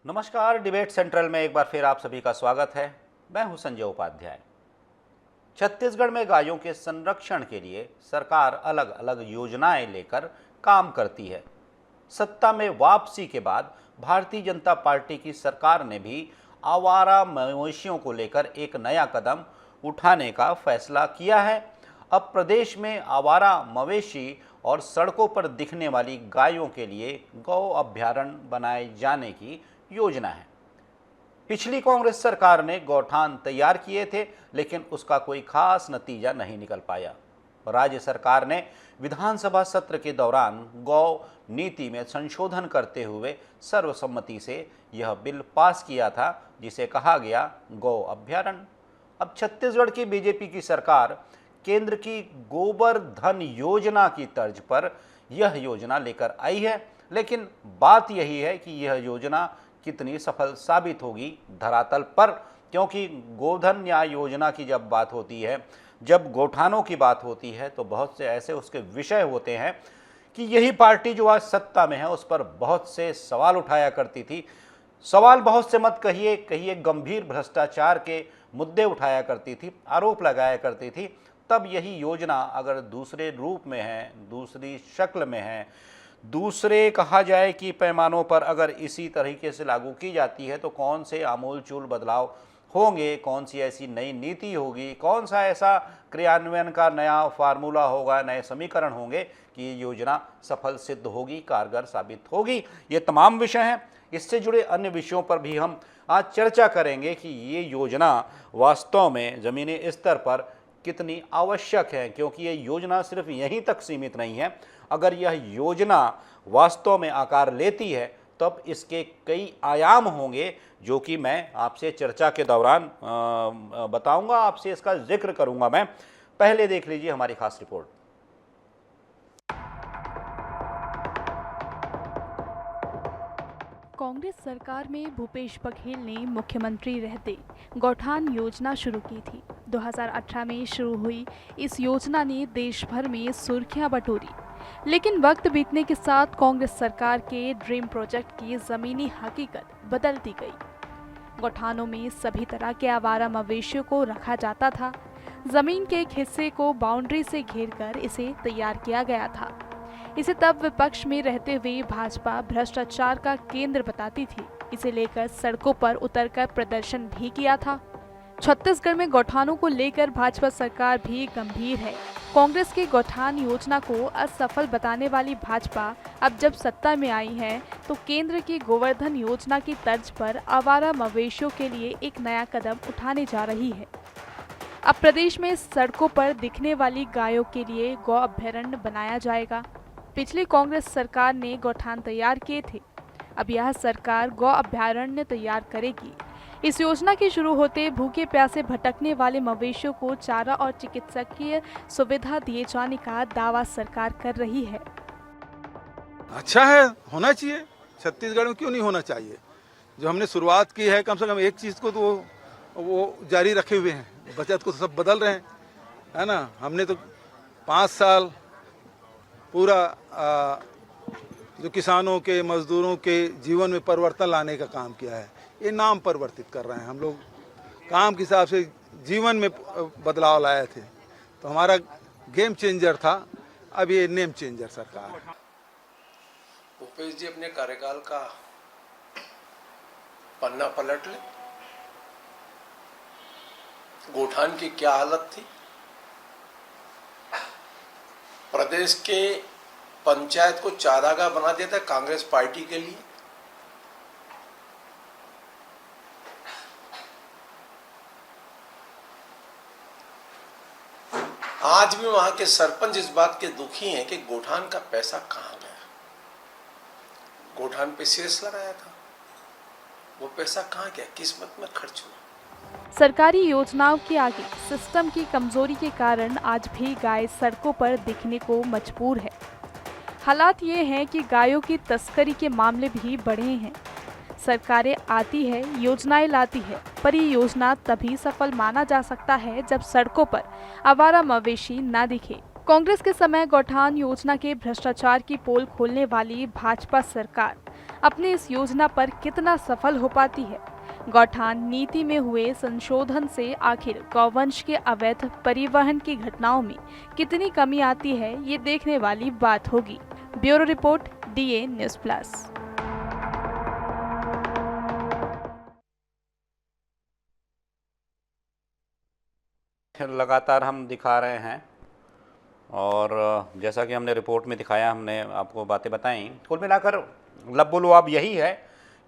नमस्कार। Debate central में एक बार फिर आप सभी का स्वागत है। मैं हूं संजय उपाध्याय। छत्तीसगढ़ में गायों के संरक्षण के लिए सरकार अलग अलग योजनाएं लेकर काम करती है। सत्ता में वापसी के बाद भारतीय जनता पार्टी की सरकार ने भी आवारा मवेशियों को लेकर एक नया कदम उठाने का फैसला किया है। अब प्रदेश में आवारा मवेशी और सड़कों पर दिखने वाली गायों के लिए गौ अभयारण्य बनाए जाने की योजना है। पिछली कांग्रेस सरकार ने गौठान तैयार किए थे, लेकिन उसका कोई खास नतीजा नहीं निकल पाया। राज्य सरकार ने विधानसभा सत्र के दौरान गौ नीति में संशोधन करते हुए सर्वसम्मति से यह बिल पास किया था, जिसे कहा गया गौ अभयारण्य। अब छत्तीसगढ़ की बीजेपी की सरकार केंद्र की गोबर धन योजना की तर्ज पर यह योजना लेकर आई है, लेकिन बात यही है कि यह योजना कितनी सफल साबित होगी धरातल पर, क्योंकि गोधन न्याय योजना की जब बात होती है, जब गौठानों की बात होती है, तो बहुत से ऐसे उसके विषय होते हैं कि यही पार्टी जो आज सत्ता में है उस पर बहुत से सवाल उठाया करती थी। सवाल बहुत से मत कहिए, कहिए गंभीर भ्रष्टाचार के मुद्दे उठाया करती थी, आरोप लगाया करती थी। तब यही योजना अगर दूसरे रूप में है, दूसरी शक्ल में है, दूसरे कहा जाए कि पैमानों पर अगर इसी तरीके से लागू की जाती है, तो कौन से आमूलचूल बदलाव होंगे, कौन सी ऐसी नई नीति होगी, कौन सा ऐसा क्रियान्वयन का नया फार्मूला होगा, नए समीकरण होंगे कि ये योजना सफल सिद्ध होगी, कारगर साबित होगी। ये तमाम विषय हैं। इससे जुड़े अन्य विषयों पर भी हम आज चर्चा करेंगे कि ये योजना वास्तव में ज़मीनी स्तर पर कितनी आवश्यक है, क्योंकि ये योजना सिर्फ यहीं तक सीमित नहीं है। अगर यह योजना वास्तव में आकार लेती है तब इसके कई आयाम होंगे, जो कि मैं आपसे चर्चा के दौरान बताऊंगा, आपसे इसका जिक्र करूंगा। मैं पहले देख लीजिए हमारी खास रिपोर्ट। कांग्रेस सरकार में भूपेश बघेल ने मुख्यमंत्री रहते गौठान योजना शुरू की थी। 2018 में शुरू हुई इस योजना ने देश भर में सुर्खियां बटोरी, लेकिन वक्त बीतने के साथ कांग्रेस सरकार के ड्रीम प्रोजेक्ट की जमीनी हकीकत बदलती गई। गौठानों में सभी तरह के आवारा मवेशियों को रखा जाता था। जमीन के एक हिस्से को बाउंड्री से घेरकर इसे तैयार किया गया था। इसे तब विपक्ष में रहते हुए भाजपा भ्रष्टाचार का केंद्र बताती थी। इसे लेकर सड़कों पर उतरकर प्रदर्शन भी किया था। छत्तीसगढ़ में गौठानों को लेकर भाजपा सरकार भी गंभीर है। कांग्रेस की गौठान योजना को असफल बताने वाली भाजपा अब जब सत्ता में आई है, तो केंद्र की गोवर्धन योजना की तर्ज पर आवारा मवेशियों के लिए एक नया कदम उठाने जा रही है। अब प्रदेश में सड़कों पर दिखने वाली गायों के लिए गौ अभयारण्य बनाया जाएगा। पिछली कांग्रेस सरकार ने गौठान तैयार किए थे, अब यह सरकार गौ अभयारण्य तैयार करेगी। इस योजना के शुरू होते भूखे प्यासे भटकने वाले मवेशियों को चारा और चिकित्सकीय सुविधा दिए जाने का दावा सरकार कर रही है। अच्छा है, होना चाहिए। छत्तीसगढ़ में क्यों नहीं होना चाहिए? जो हमने शुरुआत की है, कम से कम एक चीज़ को तो वो जारी रखे हुए हैं। बचत को तो सब बदल रहे हैं, है ना। हमने तो 5 साल पूरा जो किसानों के, मजदूरों के जीवन में परिवर्तन लाने का काम किया है। ये नाम परिवर्तित कर रहे हैं हम लोग। काम के हिसाब से जीवन में बदलाव लाए थे, तो हमारा गेम चेंजर था। अब ये नेम चेंजर सरकार है। भूपेश जी अपने कार्यकाल का पन्ना पलट ले। गौठान की क्या हालत थी। प्रदेश के पंचायत को चारागाह बना दिया था कांग्रेस पार्टी के लिए। आज भी वहां के सरपंच इस बात के दुखी हैं कि गौठान का पैसा कहां गया। गौठान पे सेस लगाया था, वो पैसा कहां गया, किस्मत में खर्च हुआ। सरकारी योजनाओं के आगे सिस्टम की कमजोरी के कारण आज भी गाय सड़कों पर दिखने को मजबूर है। हालात ये हैं कि गायों की तस्करी के मामले भी बढ़े हैं। सरकारें आती है, योजनाएं लाती है, पर ये योजना तभी सफल माना जा सकता है जब सड़कों पर आवारा मवेशी ना दिखे। कांग्रेस के समय गौठान योजना के भ्रष्टाचार की पोल खोलने वाली भाजपा सरकार अपनी इस योजना पर कितना सफल हो पाती है। गौठान नीति में हुए संशोधन से आखिर गौवंश के अवैध परिवहन की घटनाओं में कितनी कमी आती है, ये देखने वाली बात होगी। Bureau report, DA news plus. लगातार हम दिखा रहे हैं और जैसा कि हमने रिपोर्ट में दिखाया, हमने आपको बातें बताई, कुल मिलाकर लबुलुआब यही है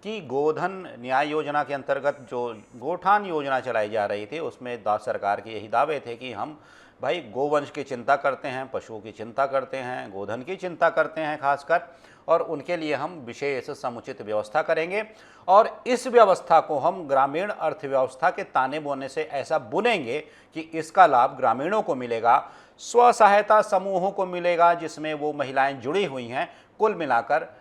कि गोधन न्याय योजना के अंतर्गत जो गोठान योजना चलाई जा रही थी उसमें सरकार के यही दावे थे कि हम भाई गोवंश की चिंता करते हैं, पशुओं की चिंता करते हैं, गोधन की चिंता करते हैं खासकर, और उनके लिए हम विशेष समुचित व्यवस्था करेंगे और इस व्यवस्था को हम ग्रामीण अर्थव्यवस्था के ताने बोने से ऐसा बुनेंगे कि इसका लाभ ग्रामीणों को मिलेगा, स्व सहायता समूहों को मिलेगा जिसमें वो महिलाएं जुड़ी हुई हैं। कुल मिलाकर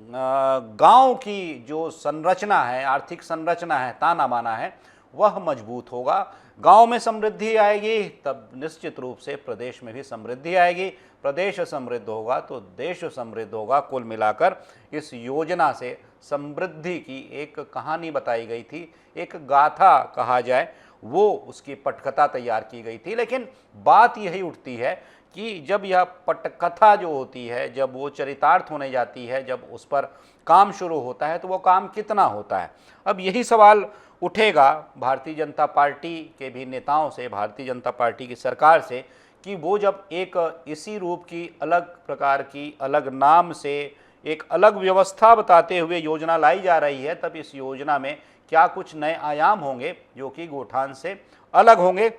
गांव की जो संरचना है, आर्थिक संरचना है, ताना बाना है, वह मजबूत होगा। गांव में समृद्धि आएगी तब निश्चित रूप से प्रदेश में भी समृद्धि आएगी, प्रदेश समृद्ध होगा तो देश समृद्ध होगा। कुल मिलाकर इस योजना से समृद्धि की एक कहानी बताई गई थी, एक गाथा कहा जाए, वो उसकी पटकथा तैयार की गई थी। लेकिन बात यही उठती है कि जब यह पटकथा जो होती है, जब वो चरितार्थ होने जाती है, जब उस पर काम शुरू होता है तो वो काम कितना होता है। अब यही सवाल उठेगा भारतीय जनता पार्टी के भी नेताओं से, भारतीय जनता पार्टी की सरकार से, कि वो जब एक इसी रूप की अलग प्रकार की, अलग नाम से, एक अलग व्यवस्था बताते हुए योजना लाई जा रही है, तब इस योजना में क्या कुछ नए आयाम होंगे जो कि गोठान से अलग होंगे।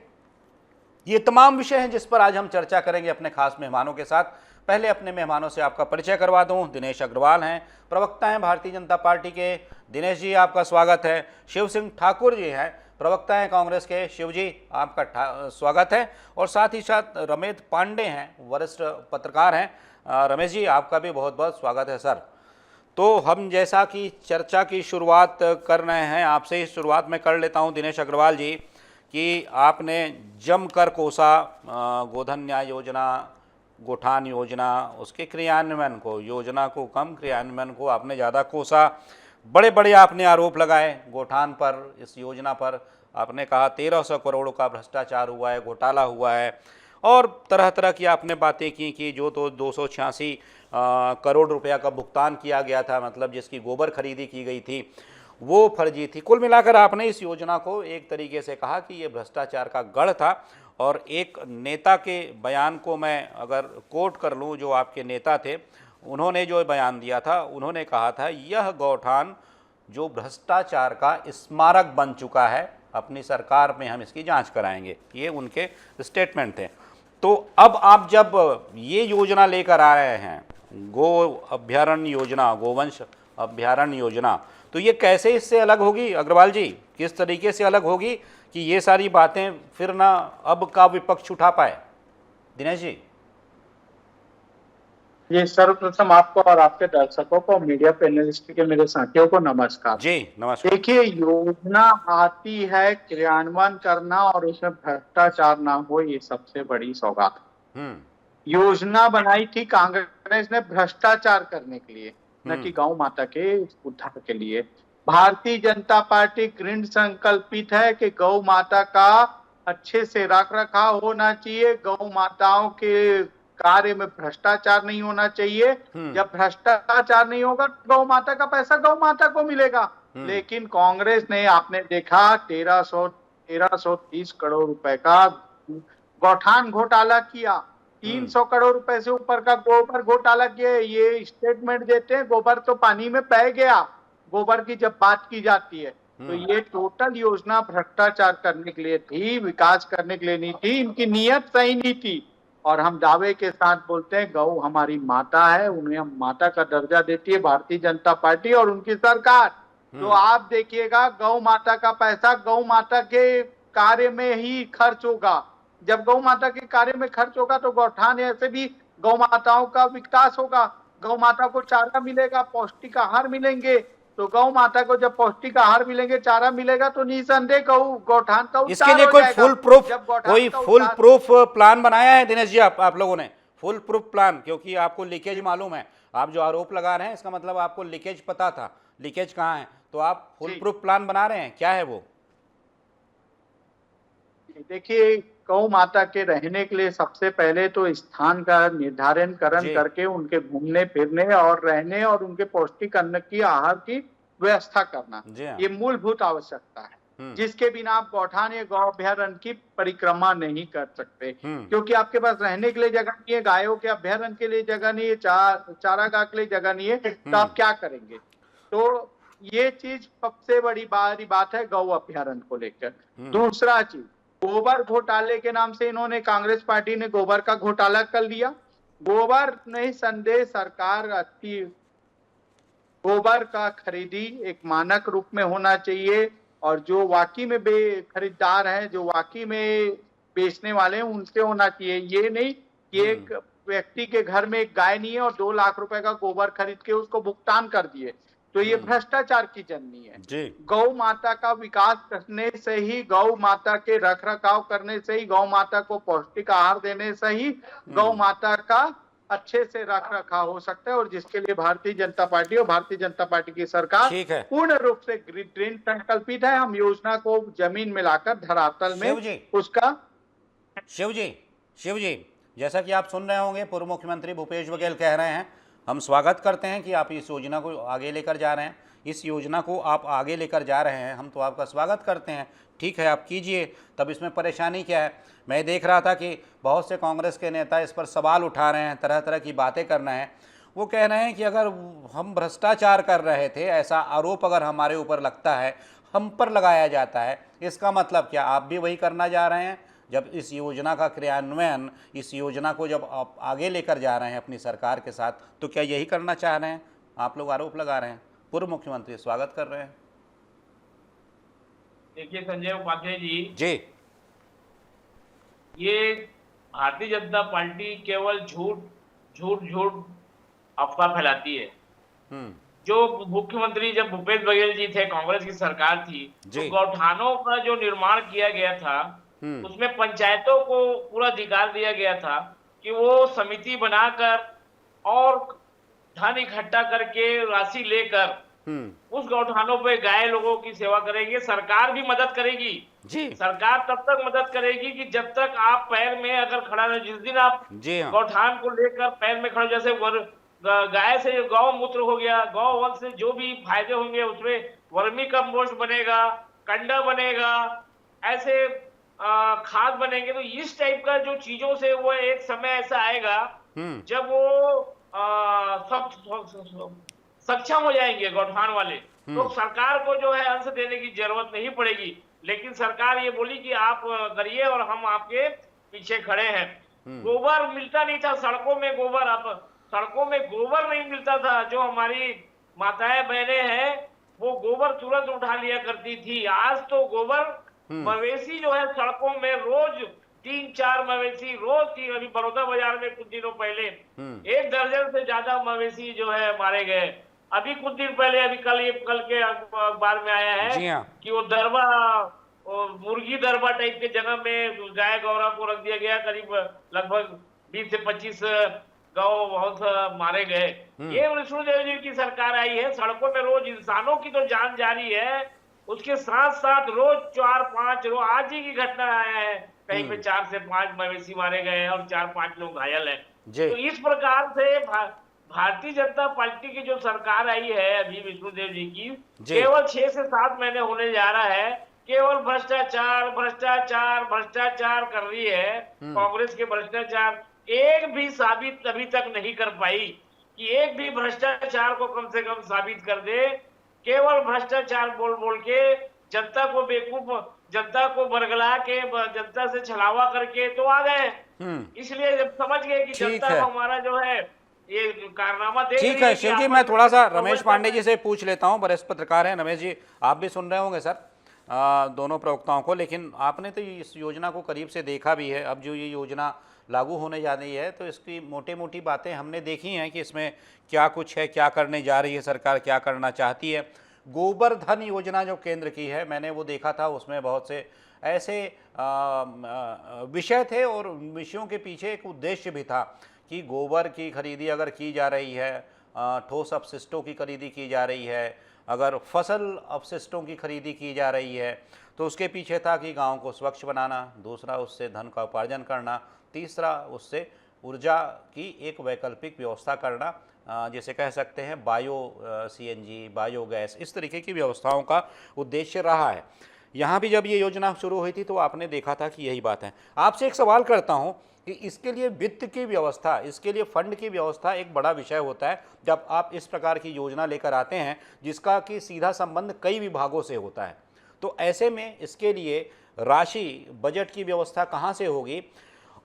ये तमाम विषय हैं जिस पर आज हम चर्चा करेंगे अपने खास मेहमानों के साथ। पहले अपने मेहमानों से आपका परिचय करवा दूं। दिनेश अग्रवाल हैं, प्रवक्ता हैं भारतीय जनता पार्टी के। दिनेश जी, आपका स्वागत है। शिव सिंह ठाकुर जी हैं, प्रवक्ता हैं कांग्रेस के। शिव जी, आपका स्वागत है। और साथ ही साथ रमेश पांडे हैं, वरिष्ठ पत्रकार हैं। रमेश जी, आपका भी बहुत बहुत स्वागत है सर। तो हम जैसा कि चर्चा की शुरुआत कर रहे हैं, आपसे ही शुरुआत में कर लेता हूं दिनेश अग्रवाल जी, कि आपने जमकर कोसा गोधन न्याय योजना, गोठान योजना, उसके क्रियान्वयन को, योजना को कम, क्रियान्वयन को आपने ज़्यादा कोसा। बड़े बड़े आपने आरोप लगाए गोठान पर, इस योजना पर। आपने कहा 1300 करोड़ का भ्रष्टाचार हुआ है, घोटाला हुआ है, और तरह तरह की आपने बातें की कि जो तो 286 करोड़ रुपया का भुगतान किया गया था, मतलब जिसकी गोबर खरीदी की गई थी, वो फर्जी थी। कुल मिलाकर आपने इस योजना को एक तरीके से कहा कि ये भ्रष्टाचार का गढ़ था। और एक नेता के बयान को मैं अगर कोट कर लूँ, जो आपके नेता थे, उन्होंने जो बयान दिया था, उन्होंने कहा था यह गौठान जो भ्रष्टाचार का स्मारक बन चुका है, अपनी सरकार में हम इसकी जांच कराएंगे, ये उनके स्टेटमेंट थे। तो अब आप जब ये योजना लेकर आ रहे हैं, गो अभ्यारण्य योजना, गोवंश अभ्यारण्य योजना, तो ये कैसे इससे अलग होगी अग्रवाल जी? किस तरीके से अलग होगी कि ये सारी बातें फिर ना अब का विपक्ष उठा पाए? दिनेश जी। ये सर्वप्रथम आपको और आपके दर्शकों को, मीडिया पैनलिस्ट के मेरे साथियों को नमस्कार जी। नमस्कार। देखिए, योजना आती है, क्रियान्वयन करना और उसमें भ्रष्टाचार ना हो, ये सबसे बड़ी सौगात। योजना बनाई थी कांग्रेस ने भ्रष्टाचार करने के लिए, न कि गौ माता के उद्धार के लिए। भारतीय जनता पार्टी दृढ़ संकल्पित है कि गौ माता का अच्छे से रख रखाव होना चाहिए, गौ माताओं के कार्य में भ्रष्टाचार नहीं होना चाहिए। जब भ्रष्टाचार नहीं होगा, गौ माता का पैसा गौ माता को मिलेगा। लेकिन कांग्रेस ने, आपने देखा, 1330 करोड़ रुपए का गौठान घोटाला किया, 300 करोड़ रुपए से ऊपर का गोबर घोटाला किया। ये स्टेटमेंट देते हैं गोबर तो पानी में बह गया, गोबर की जब बात की जाती है। तो ये टोटल योजना भ्रष्टाचार करने के लिए थी, विकास करने के लिए नहीं थी। इनकी नीयत सही नहीं थी। और हम दावे के साथ बोलते हैं, गौ हमारी माता है, उन्हें हम माता का दर्जा देती है भारतीय जनता पार्टी और उनकी सरकार। तो आप देखिएगा, गौ माता का पैसा गौ माता के कार्य में ही खर्च होगा। जब गौ माता के कार्य में खर्च होगा तो गौठान ऐसे भी गौ माताओं का विकास होगा, गौ माता को चारा मिलेगा, पौष्टिक आहार मिलेंगे। तो गौ माता को जब पौष्टिक आहार मिलेंगे, चारा मिलेगा, तो निसंदेह गौठान का इसके लिए कोई फुल प्रूफ प्लान बनाया है दिनेश जी आप लोगों ने? फुल प्रूफ प्लान, क्योंकि आपको लीकेज मालूम है, आप जो आरोप लगा रहे हैं इसका मतलब आपको लीकेज पता था, लीकेज कहाँ है, तो आप फुल प्रूफ प्लान बना रहे हैं, क्या है वो? देखिए, गौ माता के रहने के लिए सबसे पहले तो स्थान का निर्धारण जी। करके उनके घूमने फिरने और रहने और उनके पौष्टिक अन्न की आहार की व्यवस्था करना, जी हाँ। ये मूलभूत आवश्यकता है, जिसके बिना आप गौठान या गौ अभ्यारण्य की परिक्रमा नहीं कर सकते, क्योंकि आपके पास रहने के लिए जगह नहीं है, गायों के अभ्यारण्य के लिए जगह नहीं है, चारागाह के लिए जगह नहीं है, तो आप क्या करेंगे? तो ये चीज सबसे बड़ी बात है गौ अभ्यारण्य को लेकर। दूसरा चीज, गोबर घोटाले के नाम से इन्होंने, कांग्रेस पार्टी ने गोबर का घोटाला कर लिया। गोबर नहीं संदेह सरकार गोबर का खरीदी एक मानक रूप में होना चाहिए, और जो वाकई में खरीदार हैं, जो वाकई में बेचने वाले हैं, उनसे होना चाहिए। ये नहीं कि एक व्यक्ति के घर में एक गाय नहीं है और 2 लाख रुपए का गोबर खरीद के उसको भुगतान कर दिए, तो ये भ्रष्टाचार की जननी है। गौ माता का विकास करने से ही, गौ माता के रख रखाव करने से ही, गौ माता को पौष्टिक आहार देने से ही गौ माता का अच्छे से रख रखाव हो सकता है, और जिसके लिए भारतीय जनता पार्टी और भारतीय जनता पार्टी की सरकार पूर्ण रूप से दृढ़ संकल्पित है। हम योजना को जमीन में लाकर धरातल में उसका। शिव जी, जैसा कि आप सुन रहे होंगे, पूर्व मुख्यमंत्री भूपेश बघेल कह रहे हैं, हम स्वागत करते हैं कि आप इस योजना को आगे लेकर जा रहे हैं, इस योजना को आप आगे लेकर जा रहे हैं, हम तो आपका स्वागत करते हैं, ठीक है आप कीजिए, तब इसमें परेशानी क्या है? मैं देख रहा था कि बहुत से कांग्रेस के नेता इस पर सवाल उठा रहे हैं, तरह तरह की बातें कर रहे हैं। वो कह रहे हैं कि अगर हम भ्रष्टाचार कर रहे थे, ऐसा आरोप अगर हमारे ऊपर लगता है, हम पर लगाया जाता है, इसका मतलब क्या आप भी वही करना जा रहे हैं? जब इस योजना का क्रियान्वयन, इस योजना को जब आप आगे लेकर जा रहे हैं अपनी सरकार के साथ, तो क्या यही करना चाह रहे हैं? आप लोग आरोप लगा रहे हैं, पूर्व मुख्यमंत्री स्वागत कर रहे हैं। देखिए संजय उपाध्याय जी, ये भारतीय जनता पार्टी केवल झूठ अफवाह फैलाती है। जो मुख्यमंत्री जब भूपेश बघेल जी थे, कांग्रेस की सरकार थी, तो गौठानों का जो निर्माण किया गया था, उसमें पंचायतों को पूरा अधिकार दिया गया था कि वो समिति बनाकर और धन इकट्ठा करके, राशि लेकर उस गौठानों पे गाय लोगों की सेवा करेंगे। सरकार भी मदद करेगी जी। सरकार तब तक मदद करेगी कि जब तक आप पैर में अगर खड़ा रहे, जिस दिन आप गौठान को लेकर पैर में खड़े, जैसे गाय से गौ मूत्र हो गया, गौ वंश से जो भी फायदे होंगे, उसमें वर्मी कंपोस्ट बनेगा, कंडा बनेगा, ऐसे खाद बनेंगे, तो इस टाइप का जो चीजों से वो एक समय ऐसा आएगा जब वो सक्षम हो जाएंगे गौठान वाले, तो सरकार को जो है अंश देने की जरूरत नहीं पड़ेगी। लेकिन सरकार ये बोली कि आप करिए और हम आपके पीछे खड़े हैं। गोबर मिलता नहीं था सड़कों में, सड़कों में गोबर नहीं मिलता था। जो हमारी माताएं बहनें हैं वो गोबर तुरंत उठा लिया करती थी। आज तो गोबर मवेशी जो है सड़कों में रोज 3-4 मवेशी रोज थी। अभी बड़ौदा बाजार में कुछ दिनों पहले 1 दर्जन से ज्यादा मवेशी जो है मारे गए। अभी कुछ दिन पहले, अभी कल के अखबार में आया है कि वो दरबा, मुर्गी दरबा टाइप के जगह में गाय गौरा को रख दिया गया। करीब लगभग 20 से 25 गौ बहुत मारे गए। ये विष्णुदेव जी की सरकार आई है। सड़कों में रोज इंसानों की तो जान जा रही है, उसके साथ साथ रोज 4-5 रोज, आज ही की घटना आया है, कहीं पे 4 से 5 मवेशी मारे गए हैं और 4-5 लोग घायल हैं। तो इस प्रकार से भारतीय जनता पार्टी की जो सरकार आई है अभी विष्णुदेव जी की, केवल 6 से 7 महीने होने जा रहा है, केवल भ्रष्टाचार कर रही है। कांग्रेस के भ्रष्टाचार एक भी साबित अभी तक नहीं कर पाई कि एक भी भ्रष्टाचार को कम से कम साबित कर दे। केवल भ्रष्टाचार बोल के जनता को बेवकूफ, जनता को बरगला के, जनता से छलावा करके तो आ गए। इसलिए जब समझ गए कि जनता को हमारा जो है ये कारनामा देख रही है। ठीक है शिव जी, मैं थोड़ा सा रमेश पांडे जी से पूछ लेता हूं, वरिष्ठ पत्रकार हैं। रमेश जी, आप भी सुन रहे होंगे सर दोनों प्रवक्ताओं को, लेकिन आपने तो इस योजना को करीब से देखा भी है। अब जो ये योजना लागू होने जा रही है तो इसकी मोटी बातें हमने देखी हैं कि इसमें क्या कुछ है, क्या करने जा रही है सरकार, क्या करना चाहती है। गोबर-धन योजना जो केंद्र की है, मैंने वो देखा था, उसमें बहुत से ऐसे विषय थे और विषयों के पीछे एक उद्देश्य भी था कि गोबर की खरीदी अगर की जा रही है, ठोस अपशिष्टों की खरीदी की जा रही है, अगर फसल अपशिष्टों की खरीदी की जा रही है, तो उसके पीछे था कि गांव को स्वच्छ बनाना, दूसरा उससे धन का उपार्जन करना, तीसरा उससे ऊर्जा की एक वैकल्पिक व्यवस्था करना, जिसे कह सकते हैं बायो सीएनजी, बायोगैस, इस तरीके की व्यवस्थाओं का उद्देश्य रहा है। यहाँ भी जब ये योजना शुरू हुई थी तो आपने देखा था कि यही बात है। आपसे एक सवाल करता हूँ कि इसके लिए वित्त की व्यवस्था, इसके लिए फंड की व्यवस्था एक बड़ा विषय होता है जब आप इस प्रकार की योजना लेकर आते हैं जिसका कि सीधा संबंध कई विभागों से होता है। तो ऐसे में इसके लिए राशि, बजट की व्यवस्था कहाँ से होगी?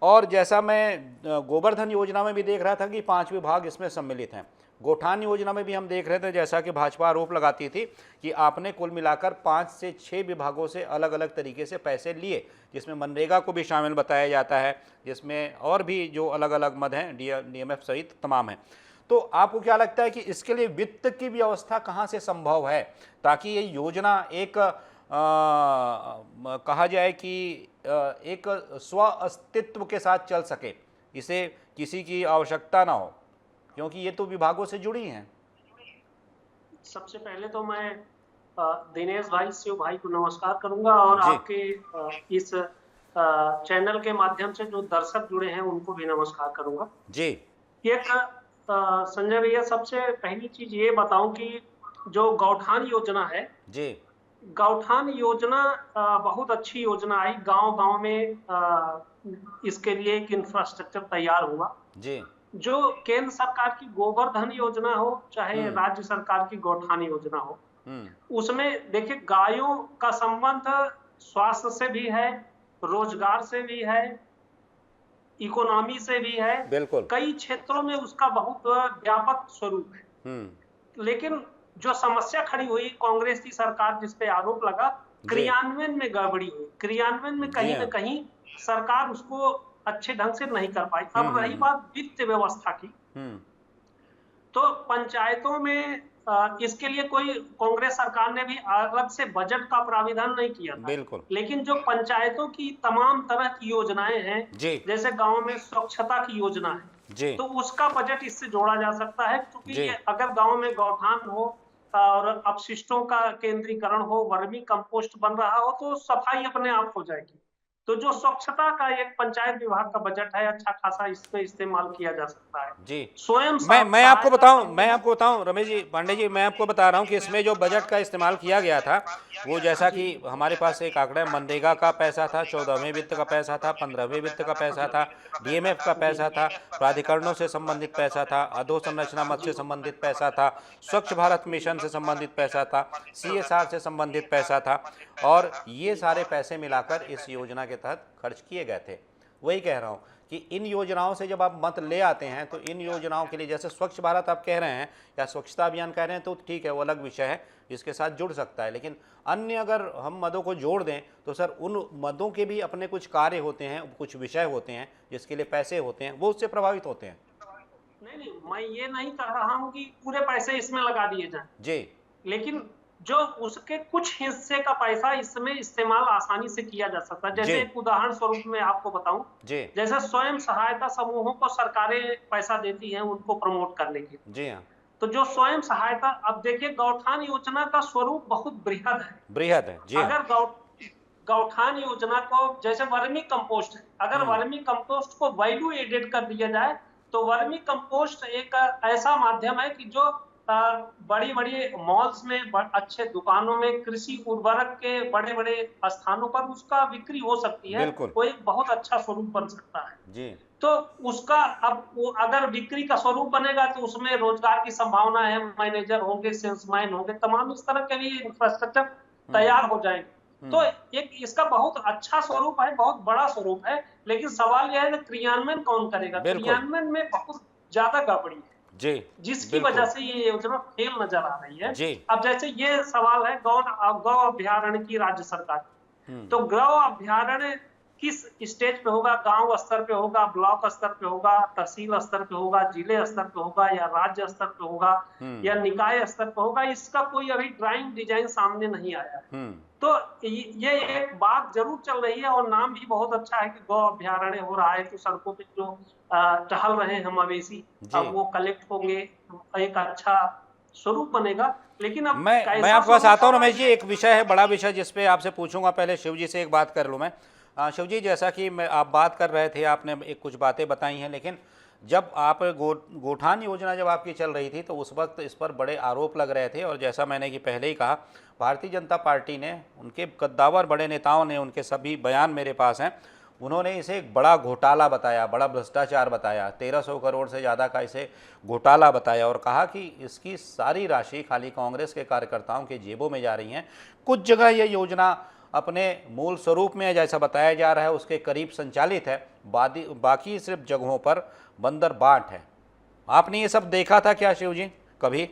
और जैसा मैं गोवर्धन योजना में भी देख रहा था कि 5 विभाग इसमें सम्मिलित हैं, गौठान योजना में भी हम देख रहे थे, जैसा कि भाजपा आरोप लगाती थी कि आपने कुल मिलाकर 5 से 6 विभागों से अलग अलग तरीके से पैसे लिए, जिसमें मनरेगा को भी शामिल बताया जाता है, जिसमें और भी जो अलग अलग मद हैं, डीएमएफ सहित तमाम हैं। तो आपको क्या लगता है कि इसके लिए वित्त की व्यवस्था कहाँ से संभव है ताकि ये योजना एक कहा जाए कि एक स्व अस्तित्व के साथ चल सके, इसे किसी की आवश्यकता ना हो, क्योंकि ये तो विभागों से जुड़ी हैं। सबसे पहले तो मैं दिनेश भाई, शिव भाई को नमस्कार करूंगा और आपके इस चैनल के माध्यम से जो दर्शक जुड़े हैं उनको भी नमस्कार करूंगा जी। एक संजय भैया, सबसे पहली चीज ये बताऊं कि जो गौठान योजना है जी, गौठान योजना बहुत अच्छी योजना आई। गांव-गांव में इसके लिए एक इंफ्रास्ट्रक्चर तैयार हुआ जी। जो केंद्र सरकार की गोवर्धन योजना हो चाहे राज्य सरकार की गौठान योजना हो, उसमें देखिए गायों का संबंध स्वास्थ्य से भी है, रोजगार से भी है, इकोनॉमी से भी है, बिल्कुल। कई क्षेत्रों में उसका बहुत व्यापक स्वरूप है। लेकिन जो समस्या खड़ी हुई कांग्रेस की सरकार जिस पे आरोप लगा, क्रियान्वयन में गड़बड़ी हुई, क्रियान्वयन में कहीं न कहीं सरकार उसको अच्छे ढंग से नहीं कर पाई। अब रही बात वित्त व्यवस्था की, तो पंचायतों में इसके लिए कोई कांग्रेस सरकार ने भी अलग से बजट का प्राविधान नहीं किया था। बिल्कुल। लेकिन जो पंचायतों की तमाम तरह की योजनाएं हैं, जैसे गांव में स्वच्छता की योजना है, तो उसका बजट इससे जोड़ा जा सकता है, क्योंकि अगर गांव में गौठान हो और अपशिष्टों का केंद्रीकरण हो, वर्मी कंपोस्ट बन रहा हो, तो सफाई अपने आप हो जाएगी। तो जो स्वच्छता का एक पंचायत विभाग का बजट है, अच्छा खासा इसमें इस्तेमाल किया जा सकता है जी। स्वयं मैं आपको बताऊं रमेश जी, पांडे जी, मैं आपको बता रहा हूं कि इसमें जो बजट का इस्तेमाल किया गया था वो, जैसा कि हमारे पास एक आंकड़ा है, मनरेगा का पैसा था, 14वें वित्त का पैसा था, 15वें वित्त का पैसा था, डीएमएफ का पैसा था, प्राधिकरणों से संबंधित पैसा था, अधोसंरचना मद से संबंधित पैसा था, स्वच्छ भारत मिशन से संबंधित पैसा था, सीएसआर से संबंधित पैसा था, और ये सारे पैसे मिलाकर इस योजना के तहत खर्च किए गए थे। वही कह रहा हूँ कि इन योजनाओं से जब आप मत ले आते हैं तो इन योजनाओं के लिए, जैसे स्वच्छ भारत आप कह रहे हैं या स्वच्छता अभियान कह रहे हैं, तो ठीक है, वो अलग विषय है जिसके साथ जुड़ सकता है, लेकिन अन्य अगर हम मदों को जोड़ दें तो सर उन मदों के भी अपने कुछ कार्य होते हैं, कुछ विषय होते हैं जिसके लिए पैसे होते हैं, वो उससे प्रभावित होते हैं। नहीं, मैं ये नहीं कह रहा हूँ कि पूरे पैसे इसमें लगा दिए जाएं जी, लेकिन जो उसके कुछ हिस्से का पैसा इसमें इस्तेमाल आसानी से किया जा सकता है। जैसे एक उदाहरण स्वरूप में आपको बताऊं, जैसे स्वयं सहायता समूहों को सरकारें पैसा देती हैं उनको प्रमोट करने के लिए। जी हाँ। तो जो स्वयं सहायता, अब देखिए गौठान योजना का स्वरूप बहुत बृहद है। जी हाँ। अगर गौठान योजना को, जैसे वर्मी कंपोस्ट है, अगर वर्मी कंपोस्ट को वैल्यू एडेड कर दिया जाए तो वर्मी कंपोस्ट एक ऐसा माध्यम है कि जो बड़ी बड़ी मॉल्स में, अच्छे दुकानों में, कृषि उर्वरक के बड़े बड़े स्थानों पर उसका बिक्री हो सकती है, वो एक बहुत अच्छा स्वरूप बन सकता है जी। तो उसका अब वो अगर बिक्री का स्वरूप बनेगा तो उसमें रोजगार की संभावना है, मैनेजर होंगे, सेल्समैन होंगे, तमाम इस तरह के भी इंफ्रास्ट्रक्चर तैयार हो जाएंगे। तो एक इसका बहुत अच्छा स्वरूप है, बहुत बड़ा स्वरूप है, लेकिन सवाल यह है कि क्रियान्वयन कौन करेगा। क्रियान्वयन में बहुत ज्यादा गड़बड़ी है जी, जिसकी वजह से ये योजना फेल नजर आ रही है जी। अब जैसे ये सवाल है गौ अभ्यारण्य की राज्य सरकार, तो गौ अभ्यारण्य किस स्टेज पे होगा, गांव स्तर पे होगा, ब्लॉक स्तर पे होगा, तहसील स्तर पे होगा, जिले स्तर पे होगा, या राज्य स्तर पे होगा, या निकाय स्तर पे होगा, इसका कोई अभी ड्राइंग डिजाइन सामने नहीं आया है। तो ये एक बात जरूर चल रही है, और नाम भी बहुत अच्छा है कि गौ अभ्यारण्य हो रहा है, तो सड़कों पे जो टहल रहे हैं मवेशी, अब वो कलेक्ट होंगे, एक अच्छा स्वरूप बनेगा। लेकिन अब मैं आपके पास आता हूँ रमेश जी, एक विषय है, बड़ा विषय, जिसपे आपसे पूछूंगा। पहले शिव जी से एक बात कर लूँ मैं। शिव जी, जैसा कि आप बात कर रहे थे, आपने एक कुछ बातें बताई हैं, लेकिन जब आप गोठान योजना जब आपकी चल रही थी तो उस वक्त इस पर बड़े आरोप लग रहे थे, और जैसा मैंने कि पहले ही कहा, भारतीय जनता पार्टी ने, उनके कद्दावर बड़े नेताओं ने, उनके सभी बयान मेरे पास हैं, उन्होंने इसे एक बड़ा घोटाला बताया, बड़ा भ्रष्टाचार बताया, 1300 करोड़ से ज़्यादा का इसे घोटाला बताया, और कहा कि इसकी सारी राशि खाली कांग्रेस के कार्यकर्ताओं के जेबों में जा रही हैं। कुछ जगह ये योजना अपने मूल स्वरूप में, जैसा बताया जा रहा है, उसके करीब संचालित है, बाकी सिर्फ जगहों पर बंदर बाट है। आपने ये सब देखा था क्या शिव जी कभी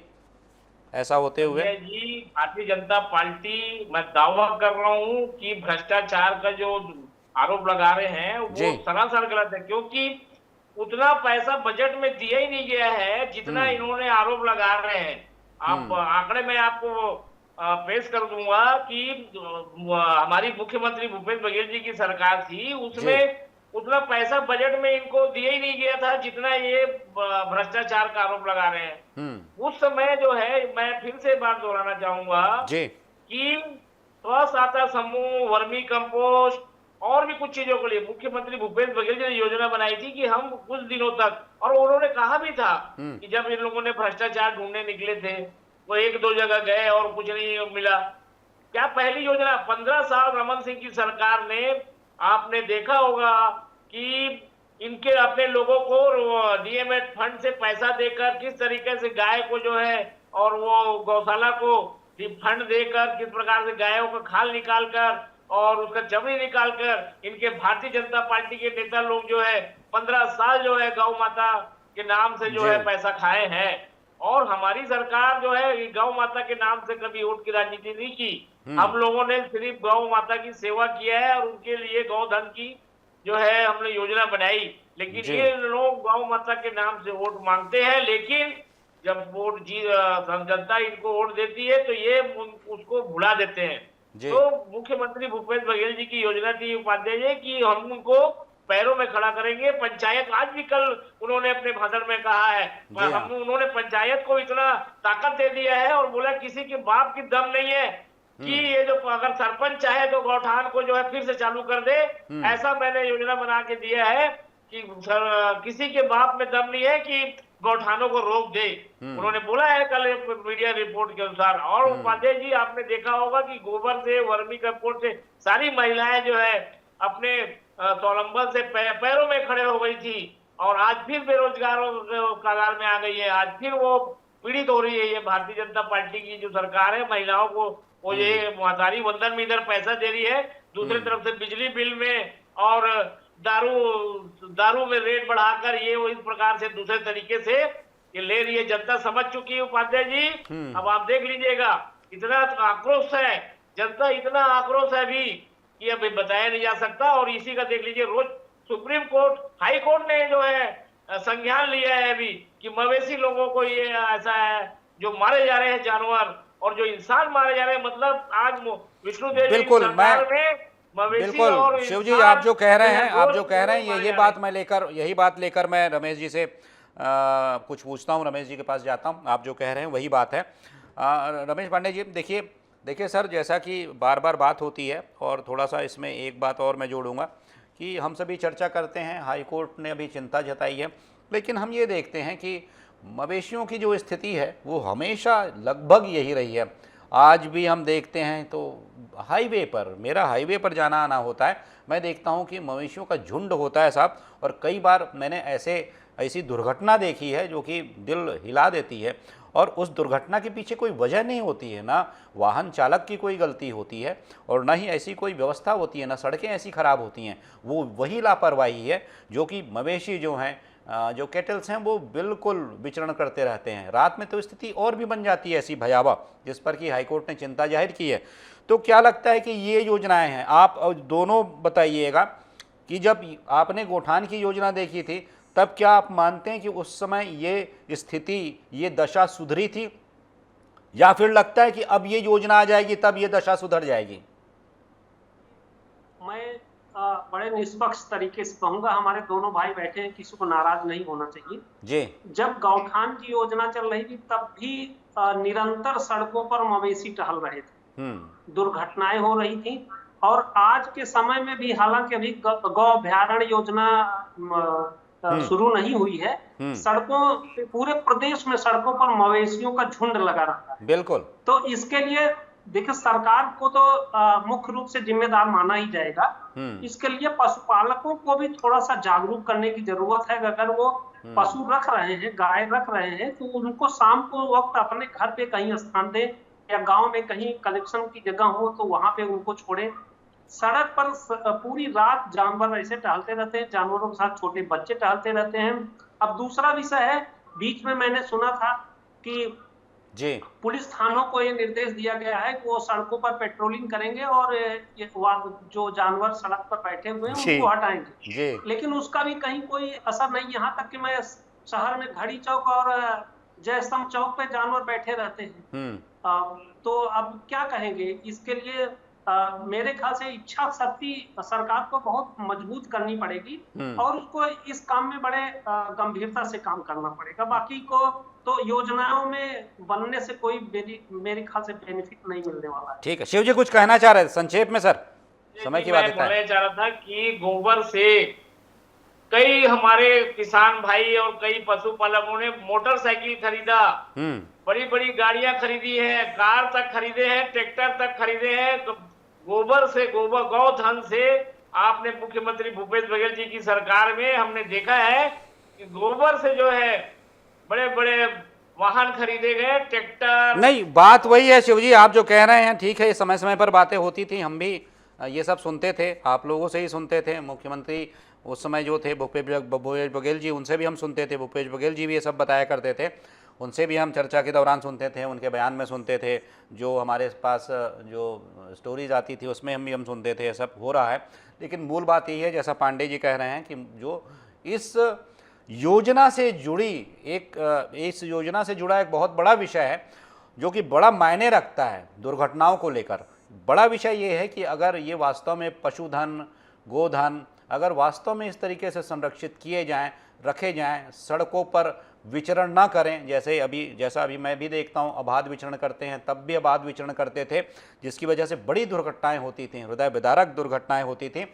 ऐसा होते हुए? जी, भारतीय जनता पार्टी, मैं दावा कर रहा हूँ कि भ्रष्टाचार का जो आरोप लगा रहे हैं वो सरासर गलत है, क्योंकि उतना पैसा बजट में दिया ही नहीं गया है जितना इन्होंने आरोप लगा रहे हैं। आप आंकड़े में आपको पेश कर दूंगा कि हमारी मुख्यमंत्री भूपेश बघेल जी की सरकार थी, उसमें उतना पैसा बजट में इनको दिया ही नहीं गया था जितना ये भ्रष्टाचार का आरोप लगा रहे हैं। उस समय जो है, मैं फिर से बात दोहराना चाहूंगा कि स्वसहायता समूह, वर्मी कंपोस्ट और भी कुछ चीजों के लिए मुख्यमंत्री भूपेश बघेल जी ने योजना बनाई थी कि हम कुछ दिनों तक, और उन्होंने कहा भी था कि जब इन लोगों ने भ्रष्टाचार ढूंढने निकले थे, वो एक दो जगह गए और कुछ नहीं मिला। क्या पहली योजना 15 साल रमन सिंह की सरकार ने, आपने देखा होगा कि इनके अपने लोगों को डीएमएफ फंड से पैसा देकर किस तरीके से गाय को जो है, और वो गौशाला को फंड देकर किस प्रकार से गायों का खाल निकालकर और उसका चमड़ी निकालकर, इनके भारतीय जनता पार्टी के नेता लोग जो है 15 साल जो है गौ माता के नाम से जो है पैसा खाए हैं। और हमारी सरकार जो है गौ माता के नाम से कभी वोट की राजनीति नहीं की। हम लोगों ने सिर्फ गौ माता की सेवा किया है, और उनके लिए गौधन की जो है हमने योजना बनाई। लेकिन ये लोग गौ माता के नाम से वोट मांगते हैं, लेकिन जब वोट जनता इनको वोट देती है तो ये उसको भुला देते हैं। तो मुख्यमंत्री भूपेश बघेल जी की योजना थी उपाध्याय जी कि हम उनको पैरों में खड़ा करेंगे। पंचायत, आज भी कल उन्होंने अपने भाषण में कहा है, उन्होंने पंचायत को इतना ताकत दे दिया है और बोला किसी के बाप की दम नहीं है कि ये जो अगर सरपंच चाहे तो गौठान को जो है फिर से चालू कर दे। ऐसा मैंने योजना बना के दिया है कि किसी के बाप में दम नहीं है कि गौठानों को रोक दे। उन्होंने बोला है कल मीडिया रिपोर्ट के अनुसार। और उपाध्याय जी, आपने देखा होगा कि गोबर से, वर्मी कंपोस्ट से सारी महिलाएं जो है अपने स्वावलंबन से पैरों में खड़े हो गई थी, और आज फिर बेरोजगारों कगार में आ गई है। आज फिर वो पीड़ित हो रही है। ये भारतीय जनता पार्टी की जो सरकार है, महिलाओं को वो ये महतारी वंदन में इधर पैसा दे रही है, दूसरी तरफ से बिजली बिल में और दारू में रेट बढ़ाकर ये वो इस प्रकार से दूसरे तरीके से ये ले रही है। जनता समझ चुकी है उपाध्याय जी। अब आप देख लीजिएगा, इतना आक्रोश है जनता, इतना आक्रोश है अभी कि अभी बताया नहीं जा सकता। और इसी का देख लीजिए, रोज सुप्रीम कोर्ट, हाई कोर्ट ने जो है संज्ञान लिया है अभी कि मवेशी लोगों को ये ऐसा है जो मारे जा रहे हैं जानवर, और जो इंसान मारे जा रहे हैं। मतलब आज विष्णुदेव बिल्कुल, बिल्कुल शिव जी, आप जो कह रहे हैं, यही बात लेकर मैं रमेश जी से कुछ पूछता हूं। रमेश जी के पास जाता हूं। आप जो कह रहे हैं वही बात है। रमेश पांडे जी, देखिए सर, जैसा कि बार बार बात होती है, और थोड़ा सा इसमें एक बात और मैं जोड़ूंगा कि हम सभी चर्चा करते हैं, हाई कोर्ट ने अभी चिंता जताई है, लेकिन हम ये देखते हैं कि मवेशियों की जो स्थिति है वो हमेशा लगभग यही रही है। आज भी हम देखते हैं तो हाईवे पर, मेरा हाईवे पर जाना आना होता है, मैं देखता हूं कि मवेशियों का झुंड होता है साहब। और कई बार मैंने ऐसी दुर्घटना देखी है जो कि दिल हिला देती है, और उस दुर्घटना के पीछे कोई वजह नहीं होती है, ना वाहन चालक की कोई गलती होती है और ना ही ऐसी कोई व्यवस्था होती है, ना सड़कें ऐसी ख़राब होती हैं। वो वही लापरवाही है जो कि मवेशी जो हैं, जो कैटल्स हैं, वो बिल्कुल विचरण करते रहते हैं। रात में तो स्थिति और भी बन जाती है ऐसी भयावह, जिस पर कि हाईकोर्ट ने चिंता जाहिर की है। तो क्या लगता है कि ये योजनाएं हैं, आप दोनों बताइएगा कि जब आपने गोठान की योजना देखी थी तब क्या आप मानते हैं कि उस समय ये स्थिति, ये दशा सुधरी थी, या फिर लगता है कि अब ये योजना आ जाएगी तब ये दशा सुधर जाएगी? मैं बड़े निष्पक्ष तरीके से कहूंगा, हमारे दोनों भाई बैठे हैं, किसी को नाराज नहीं होना चाहिए जी। जब गौठान की योजना चल रही थी तब भी निरंतर सड़कों पर मवेशी टहल रहे थे, दुर्घटनाएं हो रही थी। और आज के समय में भी, हालांकि अभी गौ अभ्यारण्य योजना शुरू नहीं हुई है, सड़कों, पूरे प्रदेश में सड़कों पर मवेशियों का झुंड लगा रहता है। बिल्कुल। तो इसके लिए देखिए, सरकार को तो मुख्य रूप से जिम्मेदार माना ही जाएगा। इसके लिए पशुपालकों को भी थोड़ा सा जागरूक करने की जरूरत है। अगर वो पशु रख रहे हैं, गाय रख रहे हैं, तो उनको शाम को वक्त अपने घर पे कहीं स्थान दें, या गांव में कहीं कलेक्शन की जगह हो तो वहां पे उनको छोड़े। सड़क पर पूरी रात जानवर ऐसे टहलते रहते हैं, जानवरों के साथ छोटे बच्चे टहलते रहते हैं। अब दूसरा विषय है, बीच में मैंने सुना था कि जी, पुलिस थानों को ये निर्देश दिया गया है कि वो सड़कों पर पेट्रोलिंग करेंगे और ये जो जानवर सड़क पर बैठे हुए हैं उनको हटाएंगे जी। लेकिन उसका भी कहीं कोई असर नहीं। यहाँ तक कि मैं शहर में घड़ी चौक और जयस्तंभ चौक पे जानवर बैठे रहते हैं। तो अब क्या कहेंगे इसके लिए? मेरे ख्याल से इच्छा शक्ति सरकार को बहुत मजबूत करनी पड़ेगी और उसको इस काम में बड़े गंभीरता से काम करना पड़ेगा। बाकी को तो योजनाओं में बनने से कोई मेरे ख्याल से बेनिफिट नहीं मिलने वाला है। ठीक है, शिव जी कुछ कहना चाह रहे थे संक्षेप में सर, समय की बात है। मैं चाह रहा था कि गोबर से कई हमारे किसान भाई और कई पशुपालकों ने मोटरसाइकिल खरीदा, बड़ी बड़ी गाड़ियां खरीदी है, कार तक खरीदे हैं, ट्रैक्टर तक खरीदे हैं। तो गोबर से, गौधन से आपने मुख्यमंत्री भूपेश बघेल जी की सरकार में हमने देखा है कि गोबर से जो है बड़े बड़े वाहन खरीदे गए, ट्रैक्टर। नहीं, बात वही है शिव जी, आप जो कह रहे हैं ठीक है, समय समय पर बातें होती थी, हम भी ये सब सुनते थे, आप लोगों से ही सुनते थे। मुख्यमंत्री उस समय जो थे भूपेश बघेल जी, उनसे भी हम सुनते थे, भूपेश बघेल जी भी ये सब बताया करते थे, उनसे भी हम चर्चा के दौरान सुनते थे, उनके बयान में सुनते थे, जो हमारे पास जो स्टोरीज आती थी उसमें हम सुनते थे। ये सब हो रहा है, लेकिन मूल बात यही है, जैसा पांडे जी कह रहे हैं, कि जो इस योजना से इस योजना से जुड़ा एक बहुत बड़ा विषय है जो कि बड़ा मायने रखता है दुर्घटनाओं को लेकर। बड़ा विषय ये है कि अगर ये वास्तव में पशुधन, गोधन अगर वास्तव में इस तरीके से संरक्षित किए जाएं, रखे जाएं, सड़कों पर विचरण ना करें, जैसा अभी मैं भी देखता हूं, अबाध विचरण करते हैं, तब भी अबाध विचरण करते थे, जिसकी वजह से बड़ी दुर्घटनाएं होती थी, हृदय विदारक दुर्घटनाएं होती थी।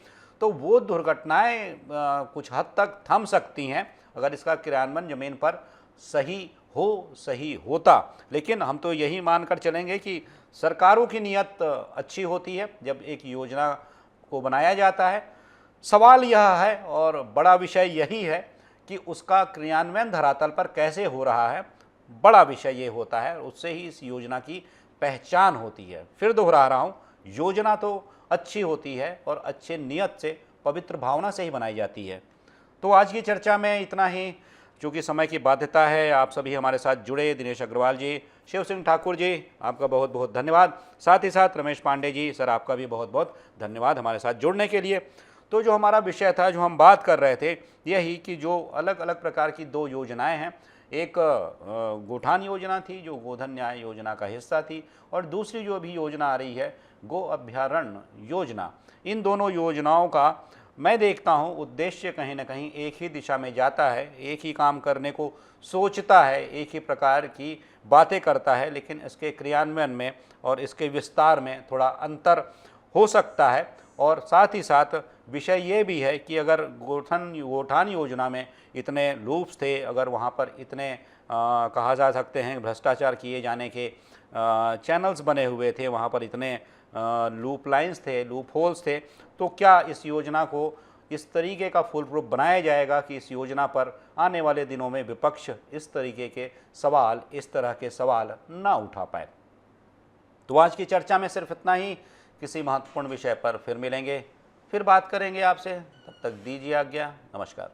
तो वो दुर्घटनाएं कुछ हद तक थम सकती हैं अगर इसका क्रियान्वयन जमीन पर सही होता। लेकिन हम तो यही मानकर चलेंगे कि सरकारों की नीयत अच्छी होती है जब एक योजना को बनाया जाता है। सवाल यह है और बड़ा विषय यही है कि उसका क्रियान्वयन धरातल पर कैसे हो रहा है, बड़ा विषय ये होता है, उससे ही इस योजना की पहचान होती है। फिर दोहरा रहा हूँ, योजना तो अच्छी होती है और अच्छे नियत से, पवित्र भावना से ही बनाई जाती है। तो आज की चर्चा में इतना ही, चूँकि समय की बाध्यता है। आप सभी हमारे साथ जुड़े, दिनेश अग्रवाल जी, शिव सिंह ठाकुर जी, आपका बहुत बहुत धन्यवाद। साथ ही साथ रमेश पांडे जी, सर आपका भी बहुत बहुत धन्यवाद हमारे साथ जुड़ने के लिए। तो जो हमारा विषय था, जो हम बात कर रहे थे, यही कि जो अलग अलग प्रकार की दो योजनाएं हैं, एक गोठान योजना थी जो गोधन न्याय योजना का हिस्सा थी, और दूसरी जो अभी योजना आ रही है गो अभ्यारण्य योजना। इन दोनों योजनाओं का मैं देखता हूं उद्देश्य कहीं ना कहीं एक ही दिशा में जाता है, एक ही काम करने को सोचता है, एक ही प्रकार की बातें करता है, लेकिन इसके क्रियान्वयन में और इसके विस्तार में थोड़ा अंतर हो सकता है। और साथ ही साथ विषय ये भी है कि अगर गोठान योजना में इतने लूप्स थे, अगर वहाँ पर इतने कहा जा सकते हैं भ्रष्टाचार किए जाने के चैनल्स बने हुए थे, वहाँ पर इतने लूप लाइन्स थे, लूप होल्स थे, तो क्या इस योजना को इस तरीके का फुल प्रूफ बनाया जाएगा कि इस योजना पर आने वाले दिनों में विपक्ष इस तरीके के सवाल, इस तरह के सवाल ना उठा पाए। तो आज की चर्चा में सिर्फ इतना ही। किसी महत्वपूर्ण विषय पर फिर मिलेंगे, फिर बात करेंगे आपसे। तब तक दीजिए आज्ञा। नमस्कार।